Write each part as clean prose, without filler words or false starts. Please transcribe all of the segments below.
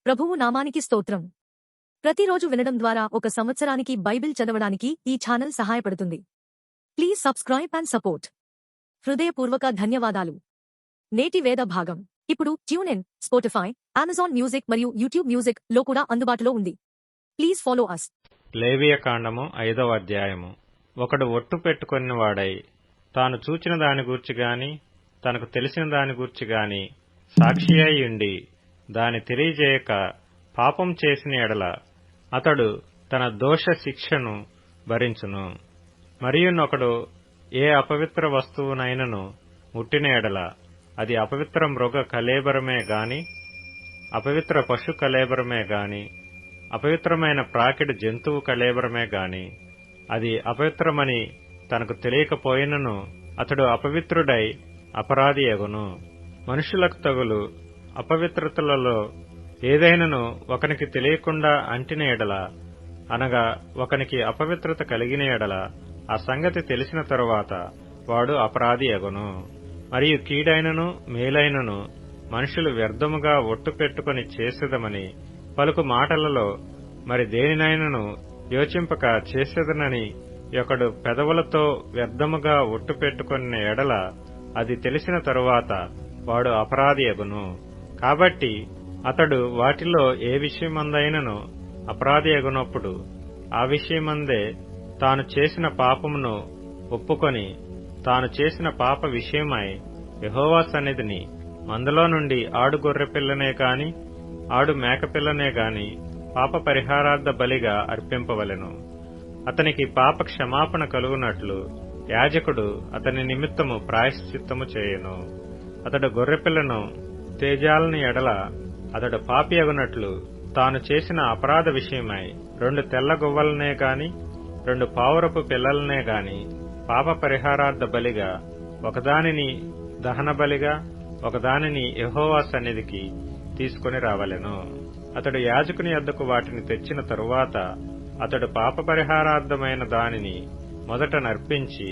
ప్రభువు నామానికి స్తోత్రం. ప్రతిరోజు వినడం ద్వారా ఒక సంవత్సరానికి బైబిల్ చదవడానికి ఈ ఛానల్ సహాయపడుతుంది. Please subscribe and support. హృదయపూర్వక ధన్యవాదాలు. నేటి వేద భాగం ఇప్పుడు tune in, Spotify, Amazon music మరియు యూట్యూబ్ మ్యూజిక్ లో కూడా అందుబాటులో ఉంది. Please follow us. లేవియకాండము 5వ అధ్యాయము. ఒకడు ఒట్టు పెట్టుకొనివాడై తాను చూచిన దాని గూర్చి గాని తనకు తెలిసిన దాని గూర్చి గాని సాక్షి అయి ఉండి దాని తెలియజేయక పాపం చేసిన ఎడల అతడు తన దోష శిక్షను భరించును. మరియునొకడు ఏ అపవిత్ర వస్తువునైనను ముట్టిన ఎడల అది అపవిత్ర మృగ కళేబరమే గాని అపవిత్ర పశు కళేబరమే గాని అపవిత్రమైన ప్రాకిడి జంతువు కళేబరమే గాని అది అపవిత్రమని తనకు తెలియకపోయినను అతడు అపవిత్రుడై అపరాధి యగును. మనుషులకు తగులు అపవిత్రతలలో ఏదైనను ఒకనికి తెలియకుండా అంటిన ఎడల అనగా ఒకనికి అపవిత్రత కలిగిన ఎడల ఆ సంగతి తెలిసిన తరువాత వాడు అపరాధి యగును. మరియు కీడైనను మేలైనను మనుషులు వ్యర్థముగా ఒట్టు పెట్టుకుని చేసేదమని పలుకు మాటలలో మరి దేనినైనను యోచింపక చేసేదనని ఒకడు పెదవులతో వ్యర్థముగా ఒట్టు పెట్టుకున్న ఎడల అది తెలిసిన తరువాత వాడు అపరాధి యగును. కాబట్టి అతడు వాటిలో ఏ విషయమందైనను అపరాధి యగునప్పుడు ఆ విషయమందే తాను చేసిన పాపమును ఒప్పుకొని తాను చేసిన పాప విషయమై యెహోవా సన్నిధిని మందలో నుండి ఆడు గొర్రెపిల్లనే గాని ఆడు మేకపిల్లనే గాని పాప పరిహారార్థ బలిగా అర్పింపవలెను. అతనికి పాప క్షమాపణ కలుగునట్లు యాజకుడు అతని నిమిత్తము ప్రాయశ్చిత్తము చేయును. అతడు గొర్రెపిల్లను తేజాలని ఎడల అతడు పాపియగునట్లు తాను చేసిన అపరాధ విషయమై 2 తెల్ల గువ్వలనే గాని 2 పావురపు పిల్లలనే గాని పాప పరిహారార్థ బలిగా ఒకదానిని దహన బలిగా ఒకదానిని యెహోవా సన్నిధికి తీసుకుని రావలెను. అతడు యాజకుని యొద్దకు వాటిని తెచ్చిన తరువాత అతడు పాప పరిహారార్థమైన దానిని మొదట నర్పించి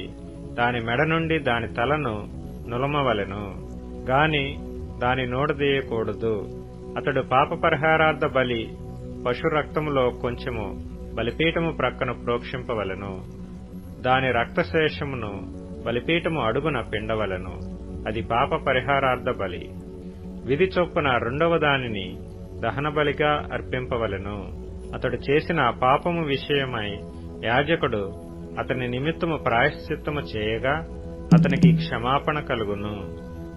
దాని మెడ నుండి దాని తలను నులమవలెను గాని దాని నోడదీయకూడదు. అతడు పాప పరిహారార్థ బలి పశు రక్తములో కొంచెము బలిపీఠము ప్రక్కన ప్రోక్షింపవలెను. దాని రక్తశేషమును బలిపీఠము అడుగున పిండవలెను. అది పాప పరిహారార్థ బలి. విధి చొప్పున 2వ దానిని దహన బలిగా అర్పింపవలెను. అతడు చేసిన పాపము విషయమై యాజకుడు అతని నిమిత్తము ప్రాయశ్చిత్తము చేయగా అతనికి క్షమాపణ కలుగును.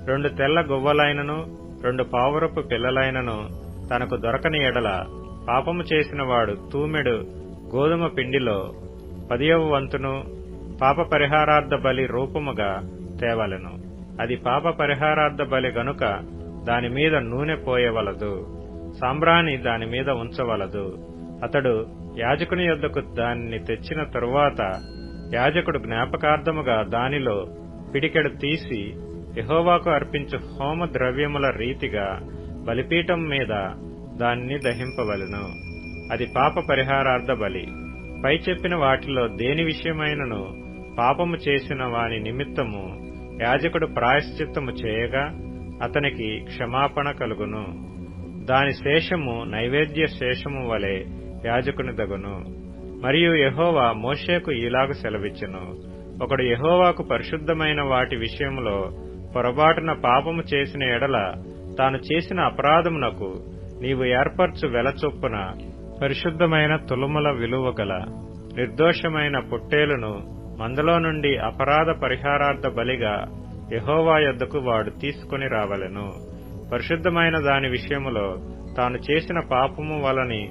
2 తెల్ల గువ్వలైనను 2 పావురపు పిల్లలైనను తనకు దొరకని ఎడల పాపము చేసిన వాడు తూమెడు గోధుమ పిండిలో 10వ వంతును పాప పరిహారార్థ బలి రూపముగా తేవలెను. అది పాప పరిహారార్థ బలి గనుక దానిమీద నూనె పోయవలదు, సాంబ్రాణి దానిమీద ఉంచవలదు. అతడు యాజకుని యొద్దకు దానిని తెచ్చిన తరువాత యాజకుడు జ్ఞాపకార్థముగా దానిలో పిడికెడు తీసి యెహోవాకు అర్పించు హోమ ద్రవ్యముల రీతిగా బలిపీఠం మీద దానిని దహింపవలెను. అది పాప పరిహారార్థ బలి. పై చెప్పిన వాటిలో దేని విషయమైనను పాపము చేసిన వాని నిమిత్తము యాజకుడు ప్రాయశ్చిత్తము చేయగా అతనికి క్షమాపణ కలుగును. దాని శేషము నైవేద్య శేషము వలె యాజకుని దగును. మరియు యెహోవా మోషేకు ఇలాగ సెలవిచ్చెను. ఒకడు యెహోవాకు పరిశుద్ధమైన వాటి విషయములో పొరబాటున పాపము చేసిన ఎడల తాను చేసిన అపరాధమునకు నీవు ఏర్పరచు వెల చొప్పున పరిశుద్ధమైన తులముల విలువ గల నిర్దోషమైన పొట్టేలును మందలో నుండి అపరాధ పరిహారార్థ బలిగా యెహోవా యొద్దకు వాడు తీసుకుని రావలెను. పరిశుద్ధమైన దాని విషయములో తాను చేసిన పాపము వలని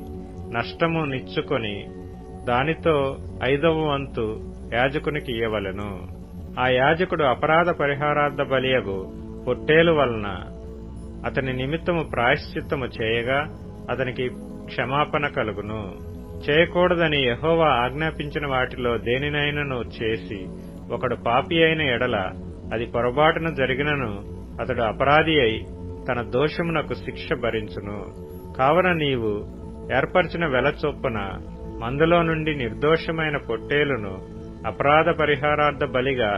నష్టము నిచ్చుకొని దానితో 5వ వంతు యాజకునికి ఇయ్యవలెను. ఆ యాజకుడు అపరాధ పరిహారార్థ బలియగు పొట్టేలు వలన అతని నిమిత్తము ప్రాయశ్చిత్తము చేయగా అతనికి క్షమాపణ కలుగును. చేయకూడదని యెహోవా ఆజ్ఞాపించిన వాటిలో దేనినైనను చేసి ఒకడు పాపి అయిన ఎడల అది పొరబాటున జరిగినను అతడు అపరాధి అయి తన దోషమునకు శిక్ష భరించును. కావున నీవు ఏర్పరిచిన వెల చొప్పున మందలో నుండి నిర్దోషమైన పొట్టేలును అపరాధ పరిహారార్థ బలిగా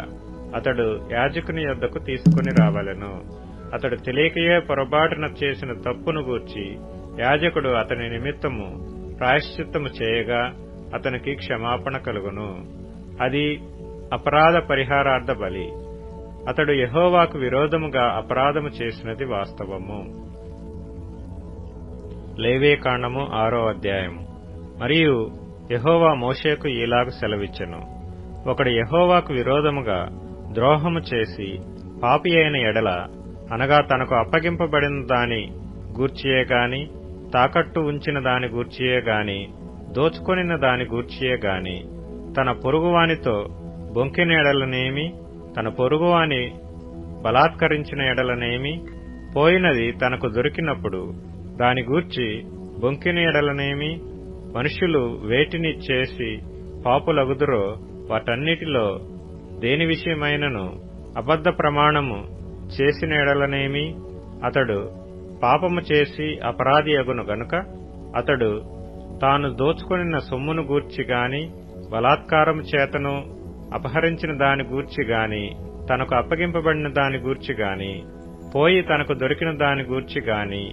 అతడు యాజకుని యొద్దకు తీసుకుని రావలెను. అతడు తెలియకయే పొరబాటున చేసిన తప్పును గూర్చి యాజకుడు అతని నిమిత్తము ప్రాయశ్చిత్తము చేయగా అతనికి క్షమాపణ కలుగును. అది అపరాధ పరిహారార్థ బలి. అతడు యెహోవాకు విరోధముగా అపరాధము చేసినది వాస్తవము. లేవీకాండము 6వ అధ్యాయము. మరియు యెహోవా మోషేకు ఈలాగు సెలవిచ్చెను. ఒకడు యెహోవాకు విరోధముగా ద్రోహము చేసి పాపి అయిన ఎడల, అనగా తనకు అప్పగింపబడిన దాని గూర్చియే గాని, తాకట్టు ఉంచిన దాని గూర్చియే గాని, దోచుకొనిన దాని గూర్చియే గాని, తన పొరుగువానితో బొంకిన ఎడలనేమి, తన పొరుగువాని బలాత్కరించిన ఎడలనేమి, పోయినది తనకు దొరికినప్పుడు దాని గూర్చి బొంకిన ఎడలనేమి, మనుష్యులు వేటిని చేసి పాపులగుదురో వాటన్నిటిలో దేని విషయమైనను అబద్ధ ప్రమాణము చేసిన ఎడలనేమి, అతడు పాపము చేసి అపరాధి అగును గనుక అతడు తాను దోచుకొనిన సొమ్మును గూర్చి గాని, బలాత్కారము చేతను అపహరించిన దాని గూర్చి గాని, తనకు అప్పగింపబడిన దాని గూర్చి గాని, పోయి తనకు దొరికిన దాని గూర్చి గాని,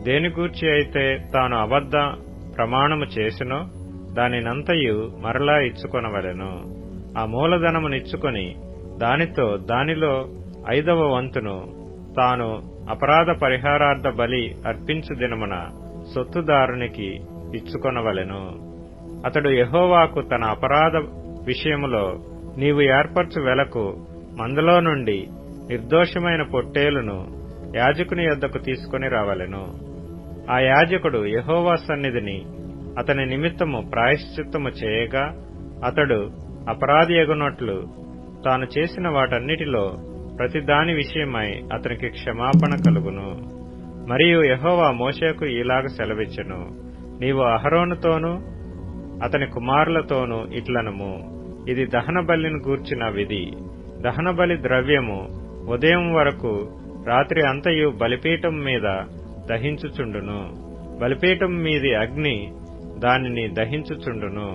దేని గూర్చి అయితే తాను అబద్ధ ప్రమాణము చేసినో దానినంతయు మరలా ఇచ్చుకొనవలెను. ఆ మూలధనమునిచ్చుకొని దానిలో 5వ వంతును తాను అపరాధ పరిహారార్థ బలి అర్పించు దినమున సొత్తుదారునికి ఇచ్చుకొనవలెను. అతడు యెహోవాకు తన అపరాధ విషయములో నీవు ఏర్పరచు వెలకు మందలో నుండి నిర్దోషమైన పొట్టేలును యాజకుని యొద్దకు తీసుకుని రావలెను. ఆ యాజకుడు యెహోవా సన్నిధిని అతని నిమిత్తము ప్రాయశ్చిత్తము చేయగా అతడు అపరాధి ఎగునట్లు తాను చేసిన వాటన్నిటిలో ప్రతిదాని విషయమై అతనికి క్షమాపణ కలుగును. మరియు యెహోవా మోషేకు ఈలాగ సెలవిచ్చెను. నీవు అహరోనుతోనూ అతని కుమారులతోనూ ఇట్లనుము, ఇది దహన బలిని గూర్చిన విధి. దహన బలి ద్రవ్యము ఉదయం వరకు రాత్రి అంతయు బలిపీఠం మీద దహించుచుండును. బలిపీఠం మీది అగ్ని దానిని దహించుచుండును.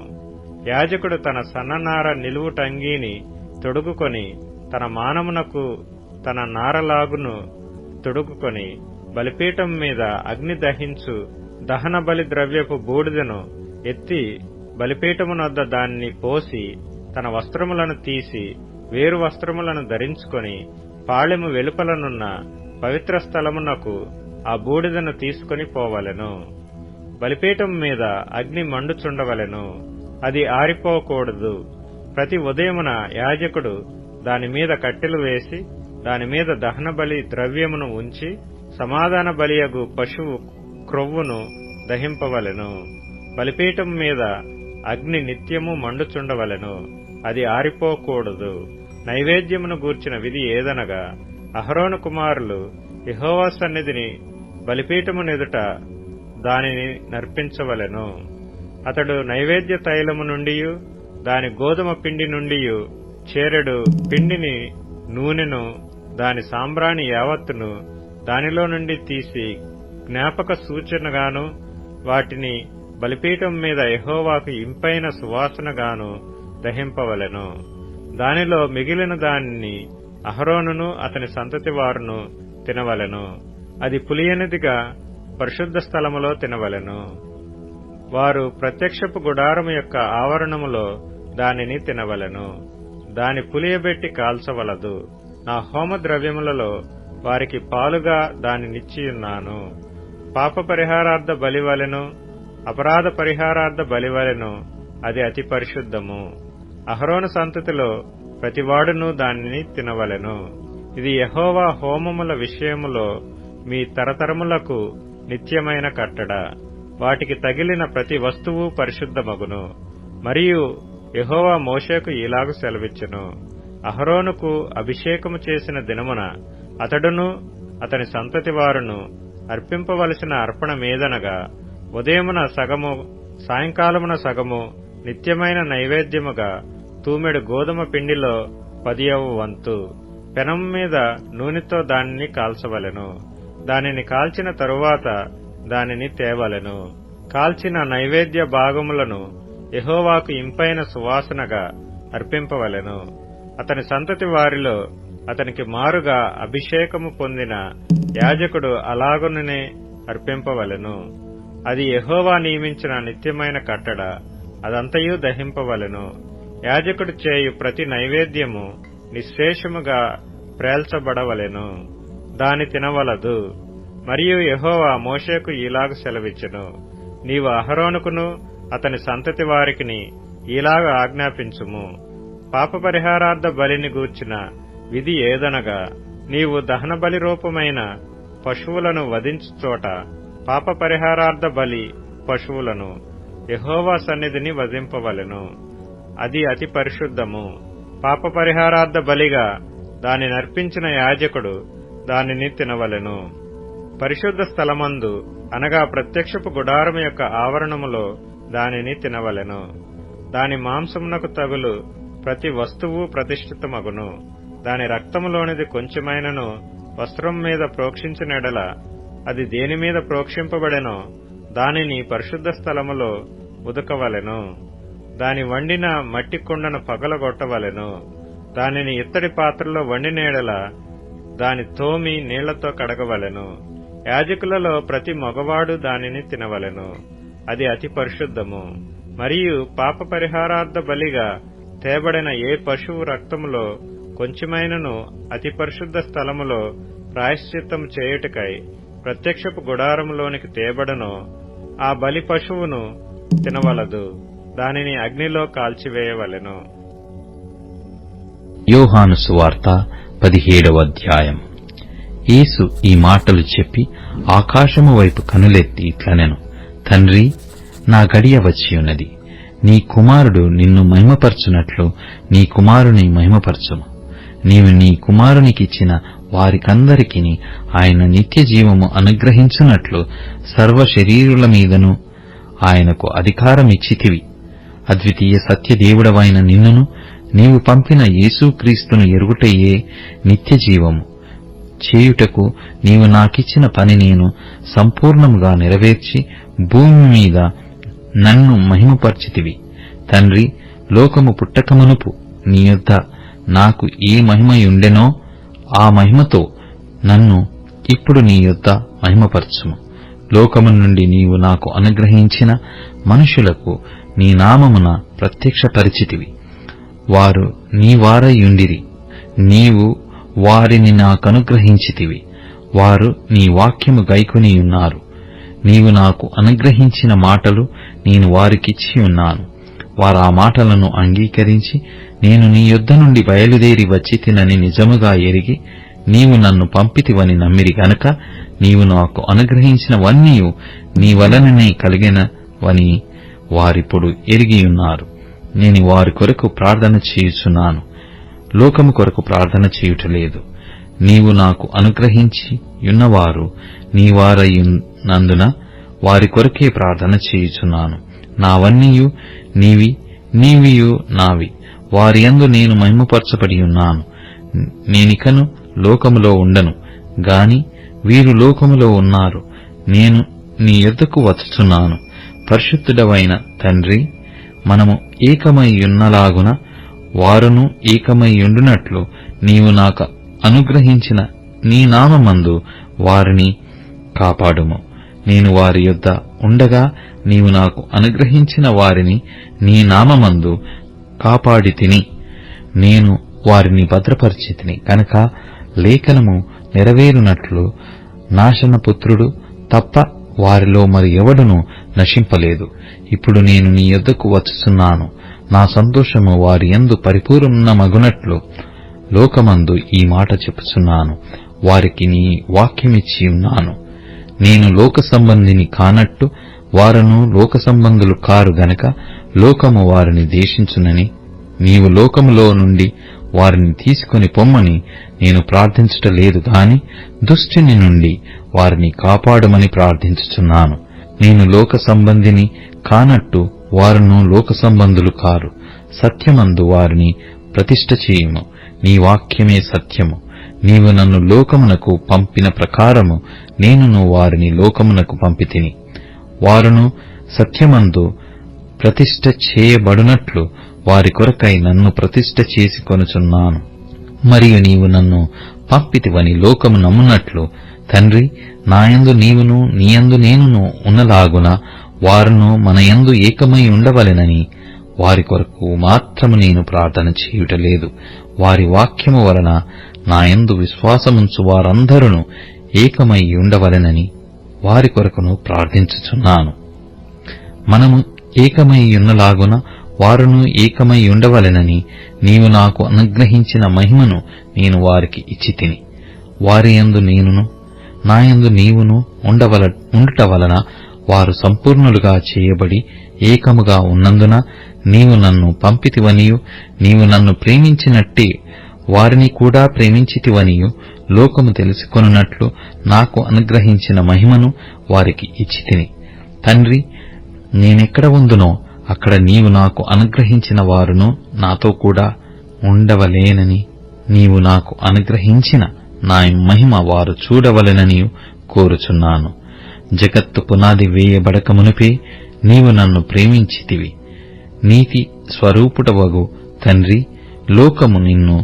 యాజకుడు తన సన్ననార నిలువుటంగీని తొడుగుకొని తన మానమునకు తన నారలాగును తొడుగుకొని బలిపీఠం మీద అగ్ని దహించు దహన బలి ద్రవ్యపు బూడిదను ఎత్తి బలిపీఠమునొద్ద దాన్ని పోసి తన వస్త్రములను తీసి వేరు వస్త్రములను ధరించుకొని పాళెము వెలుపలనున్న పవిత్ర స్థలమునకు ఆ బూడిదను తీసుకుని పోవలెను. బలిపీఠం మీద అగ్ని మండుచుండవలెను, అది ఆరిపోకూడదు. ప్రతి ఉదయమున యాజకుడు దానిమీద కట్టెలు వేసి దానిమీద దహన బలి ద్రవ్యమును ఉంచి సమాధాన బలియగు పశువు క్రొవ్వును దహింపవలెను. బలిపీఠం మీద అగ్ని నిత్యము మండుచుండవలెను, అది ఆరిపోకూడదు. నైవేద్యమును గూర్చిన విధి ఏదనగా, అహరోను కుమారులు యెహోవా సన్నిధిని బలిపీఠమునెదుట దానిని నర్పించవలెను. అతడు నైవేద్య తైలము నుండియు దాని గోధుమ పిండి నుండియు చేరెడు పిండిని నూనెను దాని సాంబ్రాణి యావత్తును దానిలో నుండి తీసి జ్ఞాపక సూచనగాను వాటిని బలిపీఠం మీద యెహోవాకు ఇంపైన సువాసనగాను దహింపవలెను. దానిలో మిగిలిన దానిని అహరోనును అతని సంతతి వారును తినవలెను. అది పులియనిదిగా పరిశుద్ధ స్థలములో తినవలెను. వారు ప్రత్యక్షపు గుడారము యొక్క ఆవరణములో దానిని తినవలెను. దాని పులియబెట్టి కాల్చవలదు. నా హోమ ద్రవ్యములలో వారికి పాలుగా దానినిచ్చియున్నాను. పాప పరిహారార్థ బలివలెను, అపరాధ పరిహారార్థ బలివలెను, అది అతి పరిశుద్ధము. అహరోను సంతతిలో ప్రతివాడును దానిని తినవలెను. ఇది యెహోవా హోమముల విషయములో మీ తరతరములకు నిత్యమైన కట్టడ. వాటికి తగిలిన ప్రతి వస్తువు పరిశుద్ధమగును. మరియు యెహోవా మోషేకు ఈలాగు సెలవిచ్చెను. అహరోనుకు అభిషేకము చేసిన దినమున అతడును అతని సంతతి వారును అర్పింపవలసిన అర్పణమేదనగా, ఉదయమున సగము సాయంకాలమున సగము నిత్యమైన నైవేద్యముగా తూమెడు గోధుమ పిండిలో 10వ వంతు పెనం మీద నూనెతో దానిని కాల్చవలెను. దానిని కాల్చిన తరువాత దానిని తేవలెను. కాల్చిన నైవేద్య భాగములను యెహోవాకు ఇంపైన సువాసనగా అర్పింపవలెను. అతని సంతతి వారిలో అతనికి మారుగా అభిషేకము పొందిన యాజకుడు అలాగుననే అర్పింపవలెను. అది యెహోవా నియమించిన నిత్యమైన కట్టడ, అదంతయు దహింపవలెను. యాజకుడు చేయు ప్రతి నైవేద్యము నిశ్శేషముగా ప్రేల్చబడవలెను, దాని తినవలదు. మరియు యెహోవా మోషేకు ఈలాగు సెలవిచ్చెను, నీవు అహరోనుకును అతని సంతతి వారికిని ఈలాగు ఆజ్ఞాపించుము. పాపపరిహారార్థ బలిని గూర్చిన విధి ఏదనగా, నీవు దహనబలి రూపమైన పశువులను వధించు చోట పాపపరిహారార్థ బలి పశువులను యెహోవా సన్నిధిని వధింపవలెను. అది అతి పరిశుద్ధము. పాపపరిహారార్థ బలిగా దాని నర్పించిన యాజకుడు దానిని తినవలెను. పరిశుద్ధ స్థలమందు అనగా ప్రత్యక్షపు గుడారము యొక్క ఆవరణములో దానిని తినవలెను. దాని మాంసమునకు తగులు ప్రతి వస్తువు ప్రతిష్ఠితమగును. దాని రక్తములోనిది కొంచెమైనను వస్త్రం మీద ప్రోక్షించినెడల, అది దేని మీద ప్రోక్షింపబడెనో దానిని పరిశుద్ధ స్థలములో ఉదకవలెను. దాని వండిన మట్టి కుండను పగలగొట్టవలెను. దానిని ఇత్తడి పాత్రలో వండినేడల దాని తోమి నీళ్లతో కడగవలెను. యాజకులలో ప్రతి మగవాడు దానిని తినవలెను, అది అతి పరిశుద్ధము. మరియు పాప పరిహారార్థ బలిగా తేబడిన ఏ పశువు రక్తములో కొంచెమైనను అతి పరిశుద్ధ స్థలములో ప్రాయశ్చిత్తము చేయుటకై ప్రత్యక్షపు గుడారములోనికి తేబడనో ఆ బలి పశువును తినవలదు, దానిని అగ్నిలో కాల్చివేయవలెను. యోహాను సువార్త 17వ అధ్యాయం. యేసు ఈ మాటలు చెప్పి ఆకాశము వైపు కనులెత్తి ఇట్లనెను, తండ్రి, నా గడియ వచ్చియున్నది. నీ కుమారుడు నిన్ను మహిమపరచునట్లు నీ కుమారుని మహిమపరచుము. నీవు నీ కుమారునికిచ్చిన వారికందరికిని ఆయన నిత్య జీవము అనుగ్రహించునట్లు సర్వ శరీరుల మీదను ఆయనకు అధికారమిచ్చితివి. అద్వితీయ సత్యదేవుడవైన నిన్నును నీవు పంపిన యేసుక్రీస్తును ఎరుగుటయే నిత్య జీవము చేయుటకు నీవు నాకిచ్చిన పని నేను సంపూర్ణముగా నెరవేర్చి భూమి మీద నన్ను మహిమపర్చితివి. తండ్రి, లోకము పుట్టకమునుపు నీ యొద్ద నాకు ఏ మహిమయుండెనో ఆ మహిమతో నన్ను ఇప్పుడు నీ యొద్ద మహిమపరచుము. లోకము నుండి నీవు నాకు అనుగ్రహించిన మనుషులకు నీ నామమున ప్రత్యక్షపరిచితివి. వారు నీ వారయుండిరి, నీవు వారిని నాకనుగ్రహించితివి. వారు నీ వాక్యము గైకొనియున్నారు. నీవు నాకు అనుగ్రహించిన మాటలు నేను వారికిచ్చి ఉన్నాను. వారు ఆ మాటలను అంగీకరించి నేను నీ యొద్ద నుండి బయలుదేరి వచ్చి తినని నిజముగా ఎరిగి నీవు నన్ను పంపితివని నమ్మిరి గనుక నీవు నాకు అనుగ్రహించినవన్నీ నీ వలననే కలిగినవని వారిప్పుడు ఎరిగియున్నారు. నేను వారి కొరకు ప్రార్థన చేయుచున్నాను, లోకము కొరకు ప్రార్థన చేయుటలేదు. నీవు నాకు అనుగ్రహించి యున్నవారు నీ వారయున్నందున వారి కొరకే ప్రార్థన చేయుచున్నాను. నావన్నీయు నీవి, నీవియు నావి, వారి యందు నేను మహిమపరచబడి ఉన్నాను. నేనికను లోకములో ఉండను గాని వీరు లోకములో ఉన్నారు. నేను నీ యొద్దకు వచ్చుచున్నాను. పరిశుద్ధుడవైన తండ్రి, మనము ఏకమైయున్నలాగున వారును ఏకమైయుండునట్లు నీవు నాకు అనుగ్రహించిన నీ నామమందు వారిని కాపాడుము. నేను వారి యొద్ద ఉండగా నీవు నాకు అనుగ్రహించిన వారిని నీ నామమందు కాపాడితిని. నేను వారిని భద్రపరిచితిని కనుక లేఖనము నెరవేరునట్లు నాశనపుత్రుడు తప్ప వారిలో మరి ఎవడునూ నశింపలేదు. ఇప్పుడు నేను నీ యొద్దకు వచ్చుచున్నాను. నా సంతోషము వారి యందు పరిపూర్ణమగునట్లు లోకమందు ఈ మాట చెప్పుచున్నాను. వారికి నీ వాక్యమిచ్చి ఉన్నాను. నేను లోక సంబంధిని కానట్టు వారును లోక సంబంధులు కారు గనక లోకము వారిని ద్వేషించునని నీవు లోకములో నుండి వారిని తీసుకొని పొమ్మని నేను ప్రార్థించుటలేదు గాని దుష్టుని నుండి వారిని కాపాడమని ప్రార్థించుచున్నాను. నేను లోక సంబంధిని కానట్టు వారును లోక సంబంధులు కారు. సత్యమందు వారిని ప్రతిష్ఠ చేయుము. నీ వాక్యమే సత్యము. నీవు నన్ను లోకమునకు పంపిన ప్రకారము నేనును వారిని లోకమునకు పంపితిని. వారును సత్యమందు ప్రతిష్ఠ చేయబడునట్లు వారి కొరకై నన్ను ప్రతిష్ఠ చేసుకొనుచున్నాను. మరియు నీవు నన్ను పంపితివని లోకము నమ్మునట్లు తండ్రి, నాయందు నీవును నీయందు నేనును ఉన్నలాగున వారును మనయందు ఏకమై ఉండవలెనని వారి కొరకు మాత్రము నేను ప్రార్థన చేయుటలేదు, వారి వాక్యము వలన నాయందు విశ్వాసముంచు వారందరూ ఏకమై ఉండవలెనని వారి కొరకును ప్రార్థించుచున్నాను. మనము ఏకమై ఉన్నలాగున వారును ఏకమై ఉండవలెనని నీవు నాకు అనుగ్రహించిన మహిమను నేను వారికి ఇచ్చితిని. వారి యందు నేనును నాయందు నీవును ఉండుట వలన వారు సంపూర్ణులుగా చేయబడి ఏకముగా ఉన్నందున నీవు నన్ను పంపితివనియు నీవు నన్ను ప్రేమించినట్టే వారిని కూడా ప్రేమించితివనియు లోకము తెలుసుకొనున్నట్లు నాకు అనుగ్రహించిన మహిమను వారికి ఇచ్చితిని. తండ్రి, నేనెక్కడ ఉందునో అక్కడ నీవు నాకు అనుగ్రహించిన వారును నాతో కూడా ఉండవలేనని నీవు నాకు అనుగ్రహించిన నా మహిమ వారు చూడవలెనని కోరుచున్నాను. జగత్తు పునాది వేయబడక మునుపే నీవు నన్ను ప్రేమించితివి. నీతి స్వరూపుడవగు తండ్రి, లోకము నిన్ను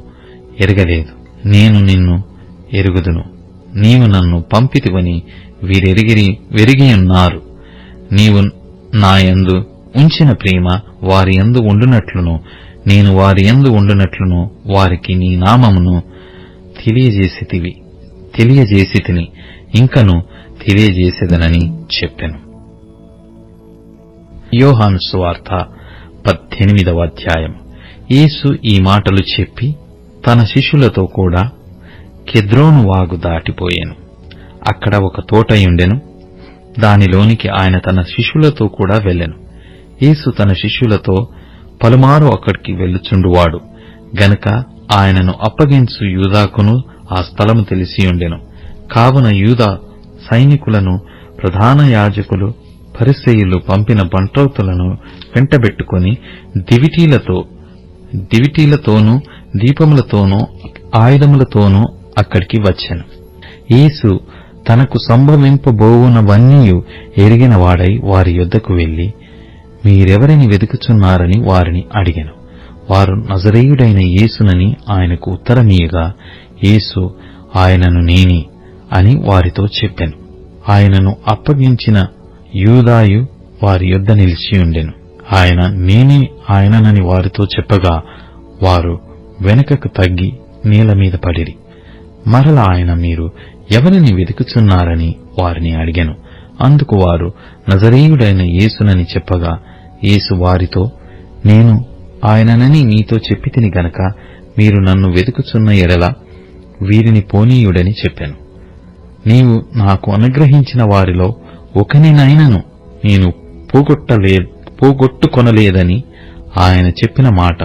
ఎరగలేదు, నేను నిన్ను ఎరుగుదును. నీవు నన్ను పంపితివని వీరెరిగియున్నారు. నీవు నాయందు ఉంచిన ప్రేమ వారి యందు ఉండునట్లును నేను వారి యందు ఉండునట్లును వారికి నీ నామమును తెలియజేసితిని, ఇంకను తెలియజేసేదనని చెప్పెను. యోహాను సువార్త 18వ అధ్యాయం. యేసు ఈ మాటలు చెప్పి తన శిష్యులతో కూడా కెద్రోను వాగు దాటిపోయెను. అక్కడ ఒక తోటయుండెను. దానిలోనికి ఆయన తన శిష్యులతో కూడా వెళ్ళెను. యేసు తన శిష్యులతో పలుమారు అక్కడికి వెళ్ళుచుండువాడు గనుక ఆయనను అప్పగించు యూదాకును ఆ స్థలము తెలిసియుండెను. కావున యూదా సైనికులను, ప్రధాన యాజకులు, పరిసయ్యులు పంపిన బంట్రౌతులను వెంటబెట్టుకుని దివిటీలతోనూ దీపములతోనూ ఆయుధములతోనూ అక్కడికి వచ్చెను. యేసు తనకు సంభవింపబోవునవన్నీ ఎరిగినవాడై వారి యొద్దకు వెళ్లి, మీరెవరిని వెదుకుచున్నారని వారిని అడిగెను. వారు నజరేయుడైన యేసునని ఆయనకు ఉత్తరమీయగా, యేసు ఆయనను నేనే అని వారితో చెప్పెను. ఆయనను అప్పగించిన యూదాయు వారి యొద్ద నిలిచియుండెను. ఆయన నేనే ఆయననని వారితో చెప్పగా వారు వెనుకకు తగ్గి నేల మీద పడిరి. మరల ఆయన, మీరు ఎవరిని వెతుకుచున్నారని వారిని అడిగెను. అందుకు వారు నజరేయుడైన యేసునని చెప్పగా, యేసు వారితో, నేను ఆయననని మీతో చెప్పితిని గనక మీరు నన్ను వెతుకుచున్న ఎడల వీరిని పోనీయుడని చెప్పాను. నీవు నాకు అనుగ్రహించిన వారిలో ఒకనినైనను నేను పోగొట్టుకొనలేదని ఆయన చెప్పిన మాట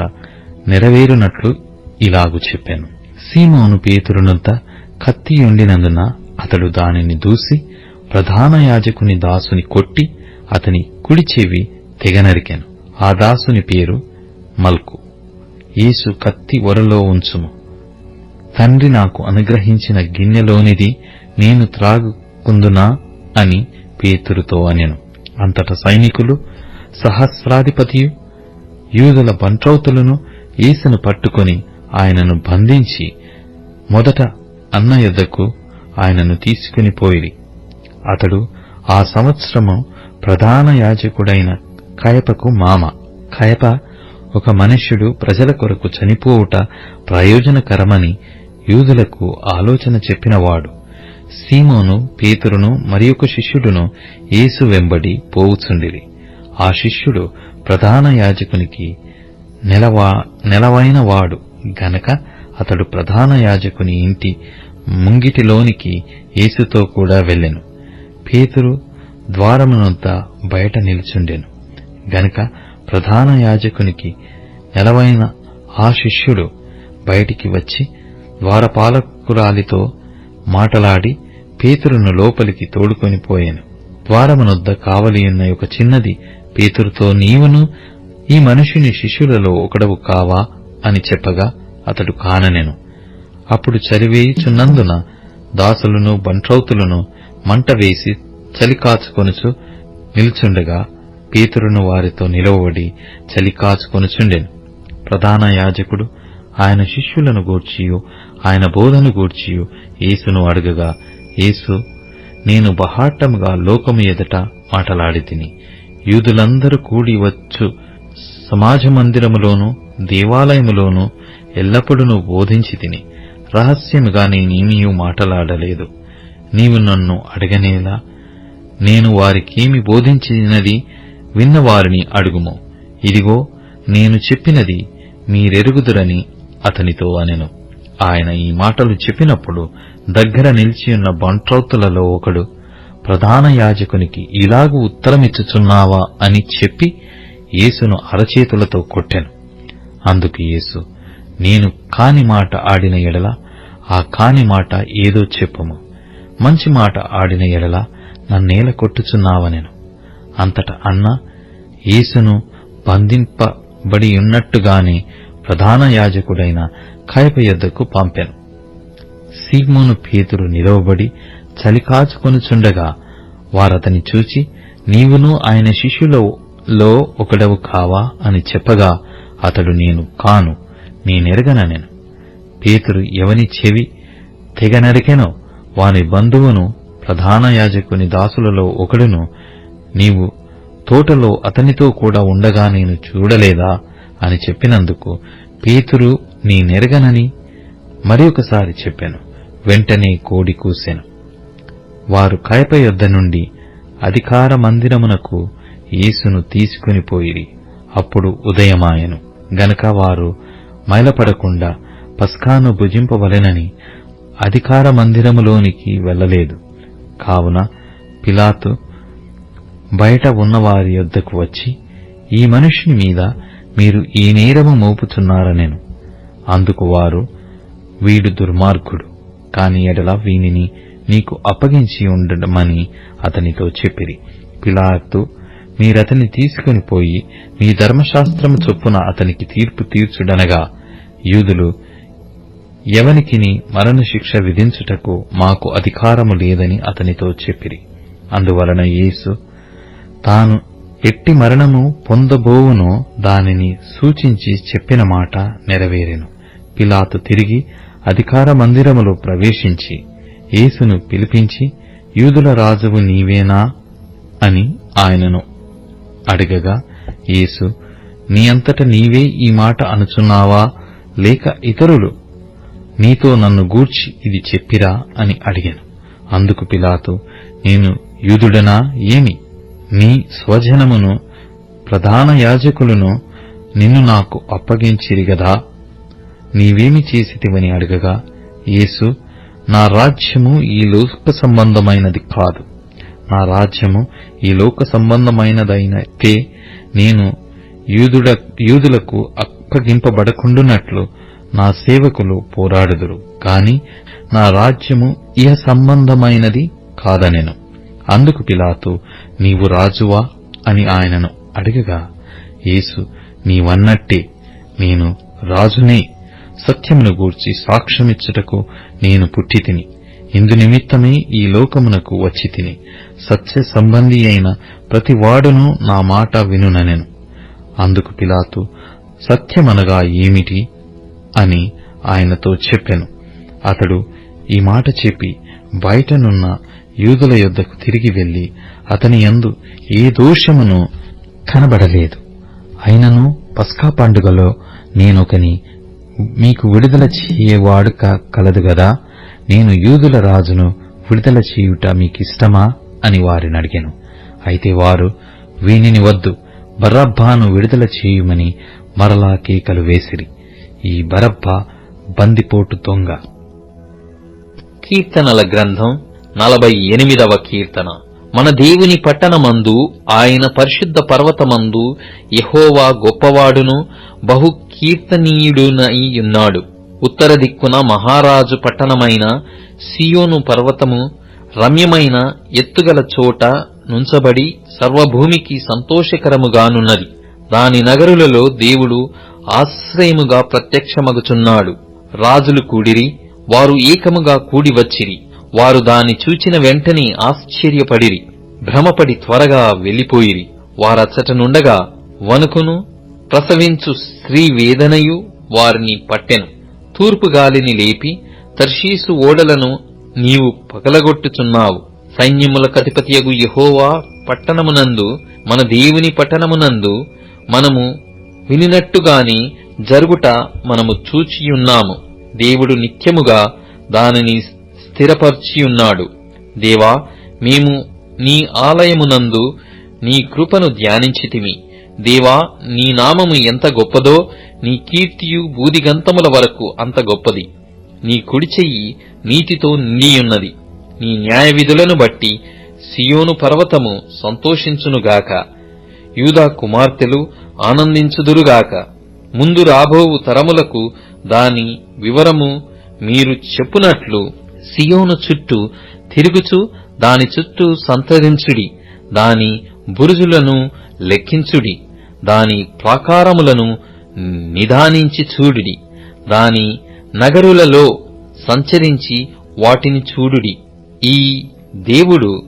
నెరవేరునట్లు ఇలాగు చెప్పాను. సీమోను పేతురునొద్ద కత్తి ఉండినందున అతడు దానిని దూసి ప్రధాన యాజకుని దాసుని కొట్టి అతని కుడి చెవి తెగనరికెను. ఆ దాసుని పేరు మల్కు. యేసు కత్తి ఒరలో ఉంచుము, తండ్రి నాకు అనుగ్రహించిన గిన్నెలోనిది నేను త్రాగుకుందునా అని పేతురుతో అనెను. అంతట సైనికులు, సహస్రాధిపతియు యూదుల బంట్రౌతులను యేసును పట్టుకొని ఆయనను బంధించి మొదట అన్న యొద్దకు ఆయనను తీసుకుని పోయిరి. అతడు ఆ సంవత్సరము ప్రధాన యాజకుడైన కయపకు మామ. కయప ఒక మనుష్యుడు ప్రజల కొరకు చనిపోవుట ప్రయోజనకరమని యూదులకు ఆలోచన చెప్పినవాడు. సీమోను, పేతురును మరియొక శిష్యుడును యేసు వెంబడి పోవుచుండిరి. ఆ శిష్యుడు ప్రధాన యాజకునికి నెలవైన వాడు గనక అతడు ప్రధాన యాజకుని ఇంటి ముంగిటిలోనికి యేసుతో కూడా వెళ్ళెను. పేతురు ద్వారమునొద్ద బయట నిలుచుండెను గనక ప్రధాన యాజకునికి నెలవైన ఆ శిష్యుడు బయటికి వచ్చి ద్వారపాలకురాలితో మాటలాడి పేతురును లోపలికి తోడుకొని పోయెను. ద్వారమునొద్ద కావలియున్న ఒక చిన్నది పేతురుతో, నీవును ఈ మనుషుని శిష్యులలో ఒకడవు కావా అని చెప్పగా అతడు కాననెను. అప్పుడు చలివేయుచున్నందున దాసులను బంట్రౌతులను మంట వేసి చలి కాచుకొనుచు నిల్చుండగా పేతురును వారితో నిలవబడి చలి కాచుకొనుచుండెను. ప్రధాన యాజకుడు ఆయన శిష్యులను గూర్చియు ఆయన బోధను గూర్చియు యేసును అడగగా, యేసు, నేను బహాట్టముగా లోకము ఎదుట మాటలాడితిని. యూదులందరూ కూడి వచ్చు సమాజ మందిరములోను దేవాలయములోను ఎల్లప్పుడూ బోధించి తిని, రహస్యముగా నేనేమీ మాటలాడలేదు. నీవు నన్ను అడగనేలా? నేను వారికేమి బోధించినది విన్నవారిని అడుగుము. ఇదిగో నేను చెప్పినది మీరెరుగుదురని అతనితో అనెను. ఆయన ఈ మాటలు చెప్పినప్పుడు దగ్గర నిలిచియున్న బంట్రౌతులలో ఒకడు, ప్రధాన యాజకునికి ఇలాగు ఉత్తరమిచ్చుచున్నావా అని చెప్పి యేసును అరచేతులతో కొట్టెను. అందుకు యేసు, నేను కాని మాట ఆడిన ఎడల ఆ కాని మాట ఏదో చెప్పుము. మంచి మాట ఆడిన ఎడల నన్నేల కొట్టుచున్నావనెను. అంతట అన్న యేసును బంధింపబడియున్నట్టుగానే ప్రధాన యాజకుడైన కయప యొద్దకు పంపెను. సీమోను పేతురు నిలవబడి చలికాచుకొనుచుండగా వారతని చూచి, నీవును ఆయన శిష్యులలో ఒకడవు కావా అని చెప్పగా అతడు, నేను కాను, నేనెరగననెను. పేతురు ఎవని చెవి తెగ నరికెనో వాని బంధువును ప్రధాన యాజకుని దాసులలో ఒకడును, నీవు తోటలో అతనితో కూడా ఉండగా నేను చూడలేదా అని చెప్పినందుకు పేతురు నేనెరగనని మరొకసారి చెప్పెను. వెంటనే కోడి కూసెను. వారు కయప యొద్ద నుండి అధికార మందిరమునకు యేసును తీసుకుని పోయిరి. అప్పుడు ఉదయమాయెను గనుక వారు మైలపడకుండా పస్కాను భుజింపవలెనని అధికార మందిరములోనికి వెళ్ళలేదు. కావున పిలాతు బయట ఉన్నవారి యొద్దకు వచ్చి, ఈ మనుష్యుని మీద మీరు ఈ నేరము మోపుచున్నారనెను. అందుకు వారు, వీడు దుర్మార్గుడు, కాని ఎడల వీనిని నీకు అప్పగించి ఉండమని అతనితో చెప్పిరి. పిలాతు, మీరతని తీసుకుని పోయి మీ ధర్మశాస్త్రము చొప్పున అతనికి తీర్పు తీర్చుడనగా, యూదులు ఎవనికిని మరణశిక్ష విధించుటకు మాకు అధికారము లేదని అతనితో చెప్పిరి. అందువలన యేసు తాను ఎట్టి మరణము పొందబోవునో దానిని సూచించి చెప్పిన మాట నెరవేరెను. పిలాతు తిరిగి అధికార మందిరములో ప్రవేశించి యేసును పిలిపించి, యూదుల రాజువు నీవేనా అని ఆయనను అడగగా, యేసు, నీ అంతట నీవే ఈ మాట అనుచున్నావా, లేక ఇతరులు నీతో నన్ను గూర్చి ఇది చెప్పిరా అని అడిగాను. అందుకు పిలాతు, నేను యూదుడనా ఏమి? నీ స్వజనమును ప్రధాన యాజకులను నిన్ను నాకు అప్పగించిరిగదా? నీవేమి చేసితివని అడగగా, యేసు, నా రాజ్యము ఈ లోక సంబంధమైనది కాదు. నా రాజ్యము ఈ లోక సంబంధమైనదైతే నేను యూదులకు అప్పగింపబడకుండునట్లు నా సేవకులు పోరాడుదురు. కాని నా రాజ్యము ఇహ సంబంధమైనది కాదనెను. అందుకు పిలాతు, నీవు రాజువా అని ఆయనను అడగగా, యేసు, నీవన్నట్టే నేను రాజునే. సత్యమును గూర్చి సాక్ష్యమిచ్చుటకు నేను పుట్టి తిని, ఇందు నిమిత్తమే ఈ లోకమునకు వచ్చి తిని. సత్య సంబంధి అయిన ప్రతివాడును నా మాట వినుననెను. అందుకు పిలాతు, సత్యమనగా ఏమిటి అని ఆయనతో చెప్పెను. అతడు ఈ మాట చెప్పి బయటనున్న యూదుల యొద్దకు తిరిగి వెళ్లి, అతని యందు ఏ దోషమును కనబడలేదు. అయినను పస్కా పండుగలో నేనొకని మీకు విడుదల చేయవాడు కలదు గదా, నేను యూదుల రాజును విడుదల చేయుట మీకిష్టమా అని వారిని అడిగాను. అయితే వారు, వీనిని వద్దు, బరబ్బను విడుదల చేయుమని మరలా కేకలు వేసిరి. ఈ బరబ్బ బందిపోటు దొంగ. కీర్తనల గ్రంథం 48వ కీర్తన. మన దేవుని పట్టణమందు, ఆయన పరిశుద్ధ పర్వతమందు యెహోవా గొప్పవాడును బహు కీర్తనీయుడునై ఉన్నాడు. ఉత్తర దిక్కున మహారాజు పట్టణమైన సియోను పర్వతము రమ్యమైన ఎత్తుగల చోట నుంచబడి సర్వభూమికి సంతోషకరముగానున్నది. దాని నగరులలో దేవుడు ఆశ్రయముగా ప్రత్యక్షమగుచున్నాడు. రాజులు కూడిరి, వారు ఏకముగా కూడి వచ్చిరి. వారు దాని చూచిన వెంటనే ఆశ్చర్యపడిరి, భ్రమపడి త్వరగా వెళ్లిపోయిరి. వారచ్చటనుండగా వణుకును ప్రసవించు స్త్రీ వేదనయు వారిని పట్టెను. తూర్పు గాలిని లేపి తర్షీసు ఓడలను నీవు పగలగొట్టుచున్నావు. సైన్యములకధిపతియగు యెహోవా పట్టణమునందు, మన దేవుని పట్టణమునందు మనము వినినట్టుగాని జరుగుట మనము చూచియున్నాము. దేవుడు నిత్యముగా దానిని స్థిరపర్చియున్నాడు. దేవా, మేము నీ ఆలయమునందు నీ కృపను ధ్యానించితిమి. దేవా, నీ నామము ఎంత గొప్పదో, నీ కీర్తియు బూదిగంతముల వరకు అంత గొప్పది. నీ కుడి చెయ్యి నీతితో నిండియున్నది. నీ న్యాయవిధులను బట్టి సియోను పర్వతము సంతోషించునుగాక. యూదా కుమార్తెలు ఆనందించుదురుగాక. ముందు రాబోవు తరములకు దాని వివరము మీరు చెప్పునట్లు సియోను చుట్టూ తిరుగుచు దాని చుట్టూ సంతరించుడి. దాని బురుజులను లెక్కించుడి. దాని ప్రాకారములను నిదానించి చూడుడి. దాని నగరులలో సంచరించి వాటిని చూడుడి. ఈ దేవుడు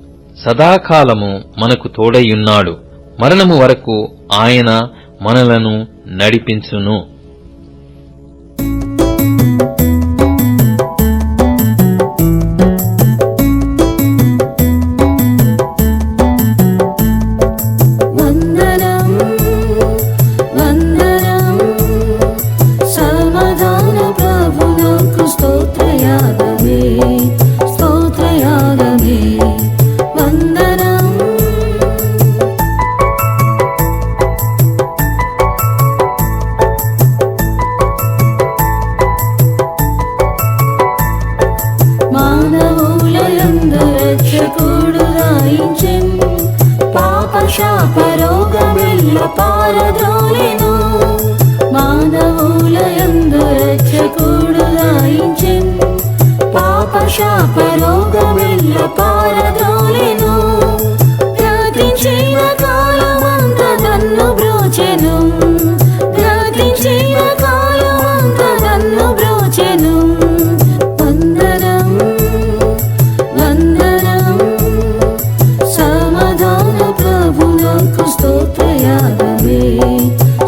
సదాకాలము మనకు తోడైయున్నాడు. మరణము వరకు ఆయన మనలను నడిపించును. వందనం వందనం సమాధాన ప్రభువునకు స్తోత్రయాగమే స్తోత్రయాగమే వందనం మానవులయందు రక్షకుడు రాయించెన్ పాప శాప రోగమెల్ల పారద్రోలెను. మానవులయందు రక్షకుడు రాయించెన్ పాప శాప రోగమెల్ల పారద్రోలెను. గతించిన కాలమంత నన్ను బ్రోచెను. గతించిన కాలమంత నన్ను బ్రోచెను. వందనం వందనం సమాధాన ప్రభువునకు స్తోత్రయాగమే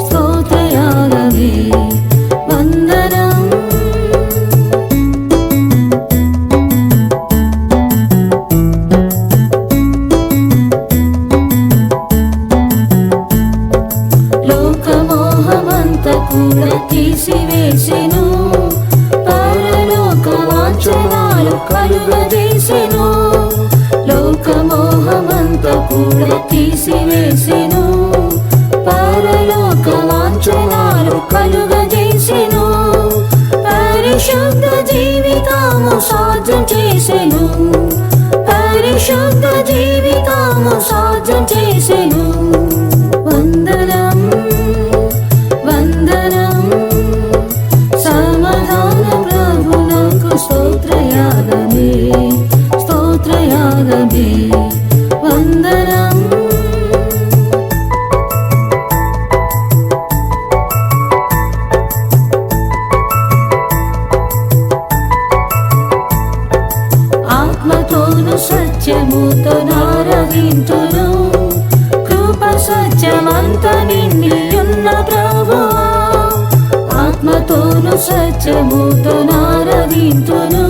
స్తోత్రయాగమే వందనం. లోకమోహమంత కూడా తీసివేసెను. పరలోక వాంఛనాలు కలుగజేసెను. లోకమోహమంత కూడా తీసివేసెను. పరలోక వాంఛనాలు కలుగజేసెను. పరిశుద్ధ జీవితము సాధ్యం చేసెను. పరిశుద్ధ జీవితము సాధ్యం చేసెను. వందనం వందనం సమాధాన ప్రభువునకు స్తోత్రయాగమే స్తోత్రయాగమే వందనం. ఆత్మతోను సత్యముతో నారవింతును. కృప సత్యమంత నిండియున్న ప్రభువా. ఆత్మతోను సత్యముతో నారవింతును.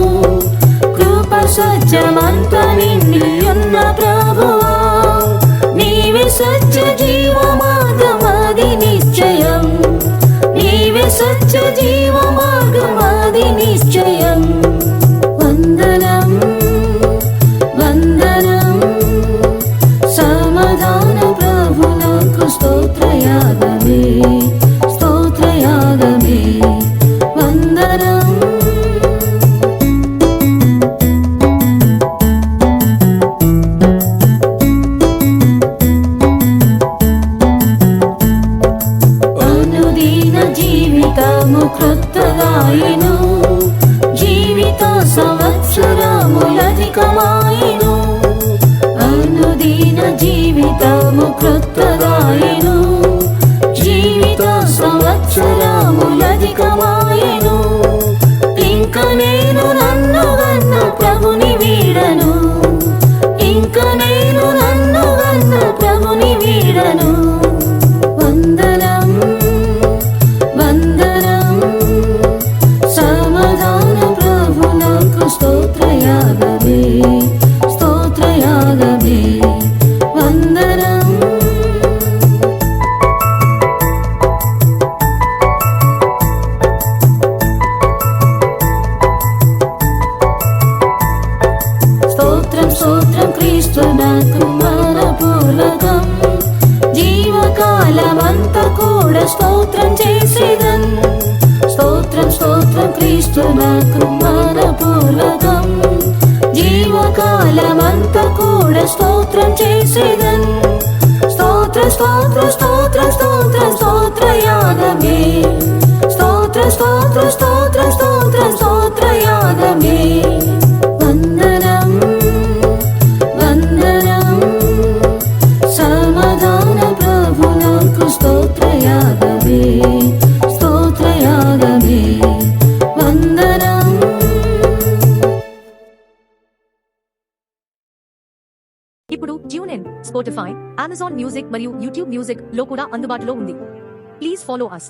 కృప సత్యమంత నిండియున్న ప్రభువా. నీవే సత్య జీవ మార్గమది నిశ్చయం. నీవే సత్య జీవ మార్గమది నిశ్చయం. వందనం వందనం సమాధాన ప్రభువునకు స్తోత్రయాగమే స్తోత్రయాగమే వందనం. అనుదిన జీవితము క్రొత్తగాయెను. జీవిత సంవత్సరములధికమాయెను. అనుదిన జీవితము క్రొత్తగాయెను. జీవిత సంవత్సరములధికమాయెను. ఇంక నేను నన్ను గన్న ప్రభుని వీడను. ఇంక నేను నన్ను గన్న ప్రభుని వీడను. వందనం వందనం సమాధాన ప్రభువునకు స్తోత్రయాగమే స్తోత్రం చేసేదన్ స్తోత్ర స్తోత్ర స్తోత్ర స్తోత్ర స్తోత్రయాగమే స్తోత్ర స్తోత్ర స్తోత్ర స్తోత్ర స్తోత్రయాగమే వందనం వందనం సమాధాన ప్రభునకు స్తోత్రయాగమే స్తోత్రయాగమే వందనం. ఇప్పుడు tune in, Spotify, Amazon music మరియు యూట్యూబ్ మ్యూజిక్ లో కూడా అందుబాటులో ఉంది. Please follow us.